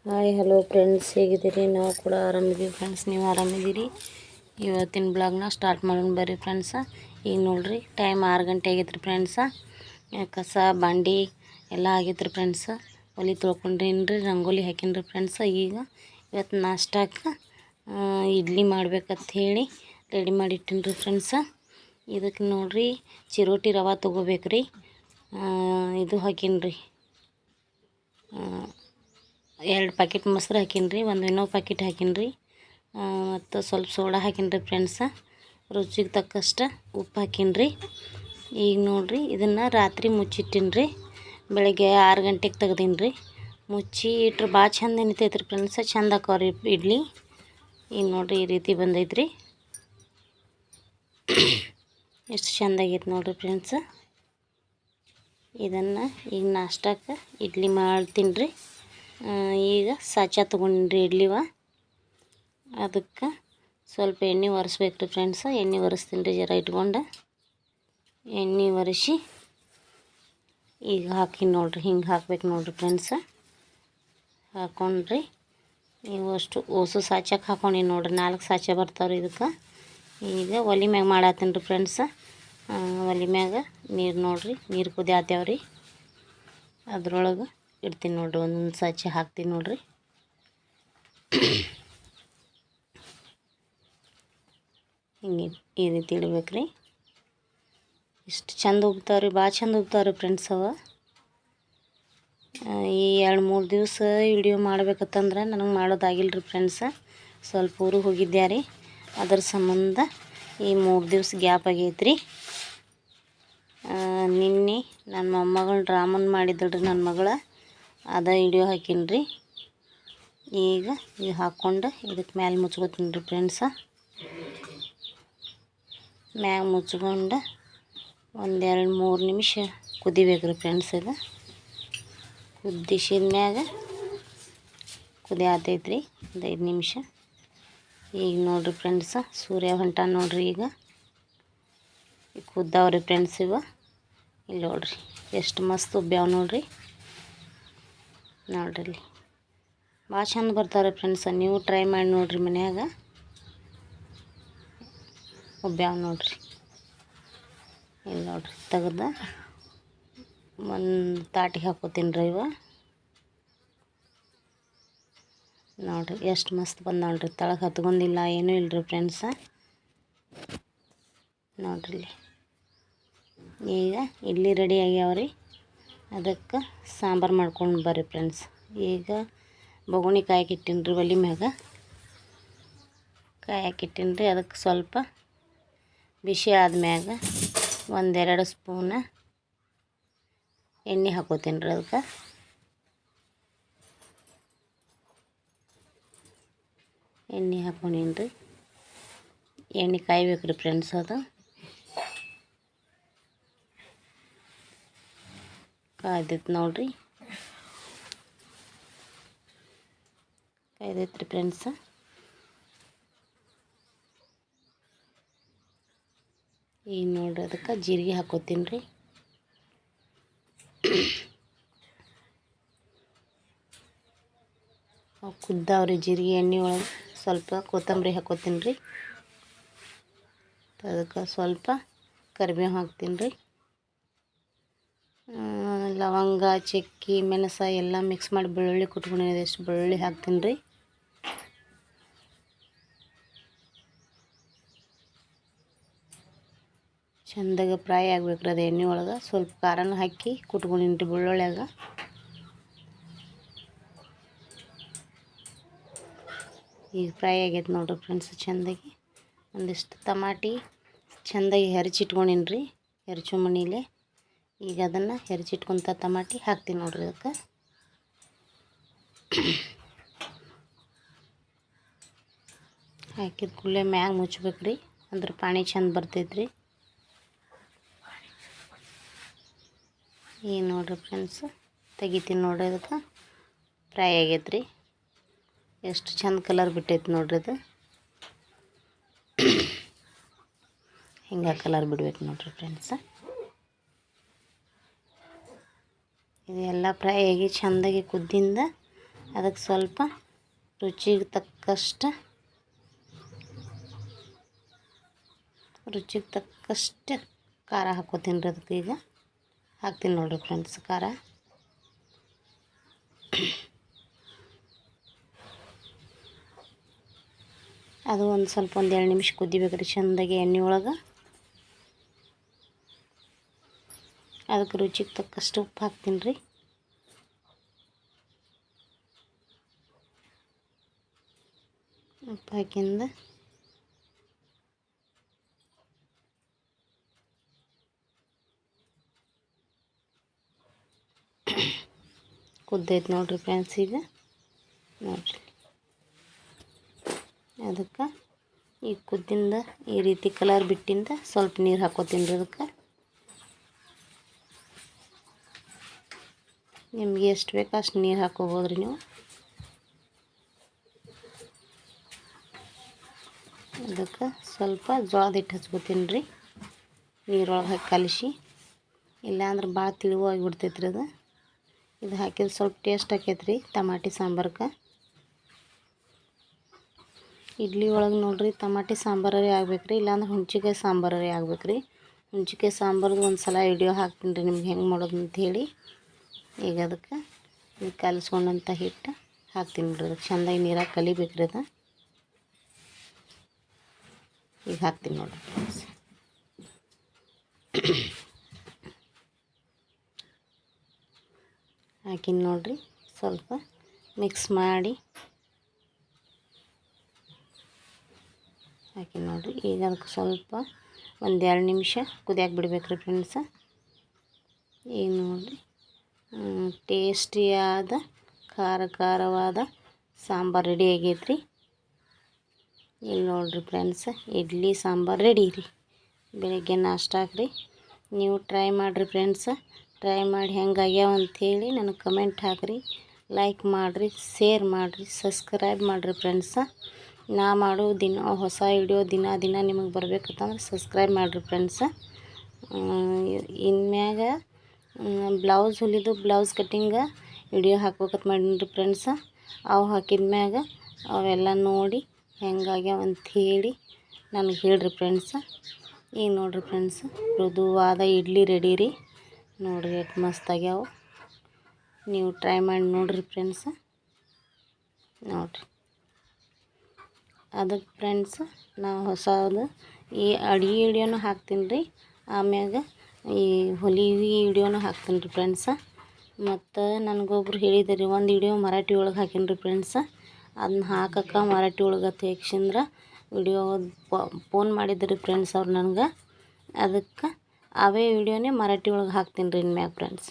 Hi hello friends, ಹೇಗಿದ್ದೀರಿ? ನಾವು ಕೂಡ ಆರಾಮಿದ್ದೀವಿ ಫ್ರೆಂಡ್ಸ್. ನೀವು ಆರಾಮಿದ್ದೀರಿ? ಇವತ್ತಿನ ಬ್ಲಾಗ್ನ ಸ್ಟಾರ್ಟ್ ಮಾಡೋಣ ಬರ್ರಿ ಫ್ರೆಂಡ್ಸ. ಈಗ ನೋಡ್ರಿ, ಟೈಮ್ 6 ಗಂಟೆ ಆಗೈತ್ರಿ ಫ್ರೆಂಡ್ಸ. ಕಸ ಬಂಡಿ ಎಲ್ಲ ಆಗೈತ್ರಿ ಫ್ರೆಂಡ್ಸ. ಒಲೆ ತೊಳ್ಕೊಂಡ್ರಿ, ರಂಗೋಲಿ ಹಾಕಿನ್ರಿ ಫ್ರೆಂಡ್ಸ. ಈಗ ಇವತ್ತು ನಾಷ್ಟಕ್ಕೆ ಇಡ್ಲಿ ಮಾಡ್ಬೇಕಂತ ಹೇಳಿ ರೆಡಿ ಮಾಡಿಟ್ಟಿನ್ರಿ ಫ್ರೆಂಡ್ಸ. ಇದಕ್ಕೆ ನೋಡ್ರಿ, ಚಿರೋಟಿ ರವೆ ತೊಗೋಬೇಕ್ರಿ. ಇದು ಹಾಕಿನ್ರಿ, 2 ಪ್ಯಾಕೆಟ್ ಮೊಸರು ಹಾಕಿನ್ರಿ, ಒಂದು ವಿನೋ ಪ್ಯಾಕೆಟ್ ಹಾಕಿನ್ರಿ, ಮತ್ತು ಸ್ವಲ್ಪ ಸೋಡಾ ಹಾಕಿನ್ರಿ ಫ್ರೆಂಡ್ಸ. ರುಚಿಗೆ ತಕ್ಕಷ್ಟು ಉಪ್ಪು ಹಾಕಿನ್ರಿ. ಈಗ ನೋಡ್ರಿ, ಇದನ್ನು ರಾತ್ರಿ ಮುಚ್ಚಿಟ್ಟಿನ್ರಿ. ಬೆಳಗ್ಗೆ 6 ಗಂಟೆಗೆ ತೆಗ್ದೀನಿ. ಮುಚ್ಚಿ ಇಟ್ರೆ ಭಾಳ ಚಂದ ನೆನಿತೈತ್ರಿ ಫ್ರೆಂಡ್ಸ. ಚಂದ ಹಾಕವ್ರಿ ಇಡ್ಲಿ. ಈಗ ನೋಡ್ರಿ, ಈ ರೀತಿ ಬಂದೈತ್ರಿ. ಎಷ್ಟು ಚೆಂದಾಗೈತೆ ನೋಡ್ರಿ ಫ್ರೆಂಡ್ಸ. ಇದನ್ನು ಈಗ ನಾಷ್ಟಕ್ಕೆ ಇಡ್ಲಿ ಮಾಡ್ತೀನಿ ರೀ. ಈಗ ಸಾಚ ತೊಗೊಂಡ್ರಿ ಇಡ್ಲಿವ. ಅದಕ್ಕೆ ಸ್ವಲ್ಪ ಎಣ್ಣೆ ಒರೆಸ್ಬೇಕು ರೀ ಫ್ರೆಂಡ್ಸ. ಎಣ್ಣೆ ಒರೆಸ್ತೀನಿ ರೀ, ಜರ ಇಟ್ಕೊಂಡು. ಎಣ್ಣೆ ಒರೆಸಿ ಈಗ ಹಾಕಿ ನೋಡ್ರಿ, ಹಿಂಗೆ ಹಾಕ್ಬೇಕು ನೋಡ್ರಿ ಫ್ರೆಂಡ್ಸ. ಹಾಕ್ಕೊಂಡ್ರಿ ನೀವು ಅಷ್ಟು ಓಸು ಸಾಚಕ್ಕೆ ಹಾಕ್ಕೊಂಡು ನೋಡ್ರಿ, 4 ಸಾಚ ಬರ್ತಾವ್ರಿ ಇದಕ್ಕೆ. ಈಗ ಒಲೆ ಮ್ಯಾಗ ಮಾಡತ್ತೀನಿ ರೀ ಫ್ರೆಂಡ್ಸ. ಒಲೆ ಮ್ಯಾಗ ನೀರು ನೋಡ್ರಿ, ನೀರು ಕುದಿಯಾತೇವ್ರಿ. ಅದ್ರೊಳಗೆ ಇಡ್ತೀನಿ ನೋಡ್ರಿ, ಒಂದೊಂದು ಸಾಚೆ ಹಾಕ್ತೀನಿ ನೋಡ್ರಿ. ಹಿಂಗೆ ಈ ರೀತಿ ಇಡ್ಬೇಕ್ರಿ. ಇಷ್ಟು ಚಂದ ಉಬ್ತಾವ್ರಿ, ಭಾಳ ಚಂದ ಉಬ್ತಾವ್ರಿ ಫ್ರೆಂಡ್ಸ್. ಅವ ಈ 2-3 ದಿವಸ ವಿಡಿಯೋ ಮಾಡ್ಬೇಕಂತಂದ್ರೆ ನನಗೆ ಮಾಡೋದಾಗಿಲ್ರಿ ಫ್ರೆಂಡ್ಸ. ಸ್ವಲ್ಪ ಊರಿಗೆ ಹೋಗಿದ್ದೆ ರೀ, ಅದ್ರ ಸಂಬಂಧ ಈ 3 ದಿವಸ ಗ್ಯಾಪ್ ಆಗೈತ್ರಿ. ನಿನ್ನೆ ನನ್ನ ಮೊಮ್ಮಗಳು ಡ್ರಾಮನ್ ಮಾಡಿದ್ದಳ್ರಿ, ನನ್ನ ಮಗಳ. ಅದ ವಿಡಿಯೋ ಹಾಕಿನ್ರಿ. ಈಗ ಹಾಕ್ಕೊಂಡು ಇದಕ್ಕೆ ಮ್ಯಾಲೆ ಮುಚ್ಕೋತೀನಿ ರೀ ಫ್ರೆಂಡ್ಸ. ಮ್ಯಾಗ ಮುಚ್ಕೊಂಡು 1-2-3 ನಿಮಿಷ ಕುದಿಬೇಕು ರೀ ಫ್ರೆಂಡ್ಸ್. ಇದು ಕುದಿಸಿದ ಮ್ಯಾಗ ಕುದಿಯಾತೈತ್ರಿ, 1-5 ನಿಮಿಷ. ಈಗ ನೋಡ್ರಿ ಫ್ರೆಂಡ್ಸ, ಸೂರ್ಯ ಹೊಂಟ ನೋಡ್ರಿ. ಈಗ ಕುದ್ದಾವ್ರಿ ಫ್ರೆಂಡ್ಸ್ ಇವ. ಇಲ್ಲಿ ನೋಡ್ರಿ, ಎಷ್ಟು ಮಸ್ತ್ ಉಬ್ಬ್ಯಾವ ನೋಡ್ರಿ. ನೋಡ್ರಿ, ಭಾಳ ಚಂದ ಬರ್ತಾವ್ರಿ ಫ್ರೆಂಡ್ಸ. ನೀವು ಟ್ರೈ ಮಾಡಿ ನೋಡ್ರಿ ಮನ್ಯಾಗ. ಉಬ್ಬ್ಯಾವ ನೋಡ್ರಿ. ಇಲ್ಲಿ ನೋಡ್ರಿ, ತೆಗ್ದು ಒಂದು ತಾಟಿಗೆ ಹಾಕೋತೀನಿ ರೀ ಇವ. ನೋಡ್ರಿ ಎಷ್ಟು ಮಸ್ತ್ ಬಂದ ನೋಡ್ರಿ. ತಳಗೆ ಹತ್ಕೊಂಡಿಲ್ಲ, ಏನೂ ಇಲ್ಲರಿ ಫ್ರೆಂಡ್ಸ. ನೋಡ್ರಿ, ಈಗ ಇಡ್ಲಿ ರೆಡಿ ಆಗ್ಯಾವ್ರಿ. ಅದಕ್ಕೆ ಸಾಂಬಾರು ಮಾಡ್ಕೊಂಡು ಬರ್ರಿ ಫ್ರೆಂಡ್ಸ್. ಈಗ ಬೊಗುಣಿ ಕಾಯಕ್ಕಿಟ್ಟಿನಿ ರೀ ಒಲೆ ಮ್ಯಾಗ. ಕಾಯಕ್ಕಿಟ್ಟಿನಿ ರೀ. ಅದಕ್ಕೆ ಸ್ವಲ್ಪ ಬಿಸಿ ಆದ್ಮ್ಯಾಗ 1-2 ಸ್ಪೂನ ಎಣ್ಣೆ ಹಾಕೋತೀನಿ ರೀ. ಅದಕ್ಕೆ ಎಣ್ಣೆ ಹಾಕೊಂಡೀನಿ ರೀ. ಎಣ್ಣೆ ಕಾಯ್ಬೇಕು ರೀ ಫ್ರೆಂಡ್ಸ್. ಅದು ಕಾಯ್ದೈತೆ ನೋಡ್ರಿ, ಕಾಯ್ದೈತೆ ರೀ ಫ್ರೆಂಡ್ಸ. ಈಗ ನೋಡ್ರಿ, ಅದಕ್ಕೆ ಜೀರಿಗೆ ಹಾಕೋತೀನಿ ರೀ. ಕುದ್ದಾವ್ರಿ ಜೀರಿಗೆ. ಎಣ್ಣೆ ಒಳಗೆ ಸ್ವಲ್ಪ ಕೊತ್ತಂಬರಿ ಹಾಕೋತೀನಿ ರೀ. ಅದಕ್ಕೆ ಸ್ವಲ್ಪ ಕರಿಬೇವು ಹಾಕ್ತೀನಿ ರೀ. ಲವಂಗ, ಚಕ್ಕಿ, ಮೆಣಸ ಎಲ್ಲ ಮಿಕ್ಸ್ ಮಾಡಿ ಬೆಳ್ಳುಳ್ಳಿ ಕುಟ್ಕೊಂಡಿದ್ದು ಎಷ್ಟು ಬೆಳ್ಳುಳ್ಳಿ ಹಾಕ್ತೀನಿ ರೀ. ಚೆಂದಾಗಿ ಫ್ರೈ ಆಗ್ಬೇಕ್ರಿ ಅದು ಎಣ್ಣೆ ಒಳಗೆ. ಸ್ವಲ್ಪ ಖಾರನೂ ಹಾಕಿ ಕುಟ್ಕೊಂಡಿನಿ ರೀ ಬೆಳ್ಳುಳ್ಳಿಯಾಗ. ಈಗ ಫ್ರೈ ಆಗೈತೆ ನೋಡ್ರಿ ಫ್ರೆಂಡ್ಸ್ ಚೆಂದಾಗಿ. ಒಂದಿಷ್ಟು ಟಮಾಟಿ ಚೆಂದಾಗಿ ಹೆರಚಿಟ್ಕೊಂಡಿನಿ ರೀ, ಹೆರಚು ಮಣೀಲೆ. ಈಗ ಅದನ್ನು ಹೆರಚಿಟ್ಕೊಂತ ಟಮಾಟಿ ಹಾಕ್ತೀನಿ ನೋಡ್ರಿ ಅದಕ್ಕೆ. ಹಾಕಿದ ಕೂಡಲೇ ಮ್ಯಾಗ ಮುಚ್ಬೇಕು ರೀ, ಅಂದ್ರೆ ಪಾನಿ ಚೆಂದ ಬರ್ತೈತ್ರಿ. ಈಗ ನೋಡ್ರಿ ಫ್ರೆಂಡ್ಸ್, ತೆಗಿತೀನಿ ನೋಡ್ರಿ. ಅದಕ್ಕೆ ಫ್ರೈ ಆಗೈತೆ ರೀ. ಎಷ್ಟು ಚಂದ ಕಲರ್ ಬಿಟ್ಟೈತೆ ನೋಡ್ರಿ ಅದು. ಹಿಂಗೆ ಕಲರ್ ಬಿಡ್ಬೇಕು ನೋಡ್ರಿ ಫ್ರೆಂಡ್ಸ. ಇದೆಲ್ಲ ಫ್ರೈ ಆಗಿ ಚೆಂದಾಗಿ ಕುದ್ದಿಂದ ಅದಕ್ಕೆ ಸ್ವಲ್ಪ ರುಚಿಗೆ ತಕ್ಕಷ್ಟು ಖಾರ ಹಾಕ್ಕೋತೀನಿ ರೀ. ಅದಕ್ಕೆ ಈಗ ಹಾಕ್ತೀನಿ ನೋಡಿರಿ ಫ್ರೆಂಡ್ಸ್ ಖಾರ. ಅದು ಒಂದು ಸ್ವಲ್ಪ 2 ನಿಮಿಷ ಕುದಿಬೇಕು ರೀ ಚೆಂದಾಗಿ ಎಣ್ಣೆ ಒಳಗೆ. ಅದಕ್ಕೆ ರುಚಿಗೆ ತಕ್ಕಷ್ಟು ಉಪ್ಪು ಹಾಕ್ತೀನಿ ರೀ. ಉಪ್ಪು ಹಾಕಿಂದ ಕುದ್ದೈತೆ ನೋಡಿರಿ ಫ್ರೆಂಡ್ಸ್. ಈಗ ನೋಡಿರಿ ಅದಕ್ಕೆ ಈ ಕುದ್ದಿಂದ ಈ ರೀತಿ ಕಲರ್ ಬಿಟ್ಟಿಂದ ಸ್ವಲ್ಪ ನೀರು ಹಾಕ್ಕೋತೀನಿ ರೀ. ಅದಕ್ಕೆ ನಿಮಗೆ ಎಷ್ಟು ಬೇಕೋ ಅಷ್ಟು ನೀರು ಹಾಕ್ಕೋಬೋದು ರೀ ನೀವು. ಅದಕ್ಕೆ ಸ್ವಲ್ಪ ಜೋಳದ ಹಿಟ್ಟು ಹಚ್ಕೋತೀನಿ ರೀ ನೀರೊಳಗೆ ಹಾಕಿ ಕಲಿಸಿ. ಇಲ್ಲಾಂದ್ರೆ ಭಾಳ ತಿಳಿವಾಗಿ ಬಿಡ್ತೈತೆ ರೀ ಅದು. ಇದು ಹಾಕಿದ್ರೆ ಸ್ವಲ್ಪ ಟೇಸ್ಟ್ ಆಕೈತೆ ರೀ ಟಮಾಟಿ ಸಾಂಬಾರ್ಗೆ. ಇಡ್ಲಿ ಒಳಗೆ ನೋಡಿರಿ ಟಮಾಟಿ ಸಾಂಬಾರೇ ಆಗ್ಬೇಕು ರೀ, ಇಲ್ಲಾಂದ್ರೆ ಹುಣ್ಚಿಕಾಯಿ ಸಾಂಬಾರೇ ಆಗ್ಬೇಕು ರೀ. ಹುಣ್ಚಿಕಾಯಿ ಸಾಂಬಾರ್ದು ಒಂದು ಸಲ ವಿಡಿಯೋ ಹಾಕ್ತೀನಿ ರೀ ನಿಮ್ಗೆ ಹೆಂಗೆ ಮಾಡೋದು ಅಂಥೇಳಿ. ಈಗ ಅದಕ್ಕೆ ಇದು ಕಲಿಸ್ಕೊಂಡಂಥ ಹಿಟ್ಟು ಹಾಕ್ತೀನಿ ರೀ. ಅದಕ್ಕೆ ಚೆಂದಾಗಿ ನೀರಾಗಿ ಕಲಿಬೇಕು ರೀ ಅದು. ಈಗ ಹಾಕ್ತೀನಿ ನೋಡಿರಿ ಫ್ರೆಂಡ್ಸ್. ಹಾಕಿನಿ ನೋಡಿರಿ, ಸ್ವಲ್ಪ ಮಿಕ್ಸ್ ಮಾಡಿ ಹಾಕಿ ನೋಡಿರಿ. ಈಗ ಅದಕ್ಕೆ ಸ್ವಲ್ಪ 1-2 ನಿಮಿಷ ಕುದಿಯಾಕೆ ಬಿಡ್ಬೇಕು ರೀ ಫ್ರೆಂಡ್ಸ. ಈಗ ನೋಡಿರಿ ಟೇಸ್ಟಿಯಾದ ಖಾರವಾದ ಸಾಂಬಾರು ರೆಡಿ ಆಗೈತೆ ರೀ. ಇಲ್ಲಿ ನೋಡಿರಿ ಫ್ರೆಂಡ್ಸ್ ಇಡ್ಲಿ ಸಾಂಬಾರು ರೆಡಿ ರೀ. ಬೆಳಗ್ಗೆ ನಾಷ್ಟಾಕ್ಕೆ ರೀ. ನೀವು ಟ್ರೈ ಮಾಡಿರಿ ಫ್ರೆಂಡ್ಸ. ಟ್ರೈ ಮಾಡಿ ಹೆಂಗಾಗ್ಯಾವ ಅಂಥೇಳಿ ನನಗೆ ಕಮೆಂಟ್ ಹಾಕಿರಿ, ಲೈಕ್ ಮಾಡಿರಿ, ಶೇರ್ ಮಾಡಿರಿ, ಸಬ್ಸ್ಕ್ರೈಬ್ ಮಾಡಿರಿ ಫ್ರೆಂಡ್ಸ. ನಾ ಮಾಡೋ ಹೊಸ ವಿಡಿಯೋ ದಿನ ನಿಮಗೆ ಬರ್ಬೇಕಂತಂದ್ರೆ ಸಬ್ಸ್ಕ್ರೈಬ್ ಮಾಡಿರಿ ಫ್ರೆಂಡ್ಸ. ಇನ್ಮ್ಯಾಗ ಬ್ಲೌಸ್ ಹೊಲಿದು ಬ್ಲೌಸ್ ಕಟ್ಟಿಂಗ ವಿಡಿಯೋ ಹಾಕ್ಬೇಕಂತ ಮಾಡೀನಿ ರೀ ಫ್ರೆಂಡ್ಸ. ಅವು ಹಾಕಿದ ಮ್ಯಾಗ ಅವೆಲ್ಲ ನೋಡಿ ಹೆಂಗಾಗ್ಯಾವ ಅಂಥೇಳಿ ನನಗೆ ಹೇಳ್ರಿ ಫ್ರೆಂಡ್ಸ. ಈಗ ನೋಡಿರಿ ಫ್ರೆಂಡ್ಸ ಮೃದುವಾದ ಇಡ್ಲಿ ರೆಡಿ ರೀ. ನೋಡಿರಿ ಎಷ್ಟು ಮಸ್ತ್ ಆಗ್ಯಾವ. ನೀವು ಟ್ರೈ ಮಾಡಿ ನೋಡಿರಿ ಫ್ರೆಂಡ್ಸ. ನೋಡಿರಿ ಅದಕ್ಕೆ ಫ್ರೆಂಡ್ಸ್ ನಾವು ಹೊಸದು ಈ ಅಡುಗೆ ವಿಡಿಯೋನೂ ಹಾಕ್ತೀನಿ ರೀ, ಆಮ್ಯಾಗ ಈ ಹೊಲಿಗೆ ವಿಡಿಯೋನೂ ಹಾಕ್ತೀನಿ ರೀ ಫ್ರೆಂಡ್ಸ. ಮತ್ತು ನನಗೊಬ್ರು ಹೇಳಿದಾರೆ ಒಂದು ವಿಡಿಯೋ ಮರಾಠಿ ಒಳಗೆ ಹಾಕೀನಿ ರೀ ಫ್ರೆಂಡ್ಸ. ಅದನ್ನ ಹಾಕಕ್ಕೆ ಮರಾಠಿ ಒಳಗೆ ತೆಗ್ಸಿಂದ್ರೆ ವಿಡಿಯೋ ಫೋನ್ ಮಾಡಿದ್ರಿ ಫ್ರೆಂಡ್ಸ್ ಅವ್ರು ನನಗೆ. ಅದಕ್ಕೆ ಅವೇ ವಿಡಿಯೋನೇ ಮರಾಠಿ ಒಳಗೆ ಹಾಕ್ತೀನಿ ರೀ ಇನ್ಮ್ಯಾಗ ಫ್ರೆಂಡ್ಸ್.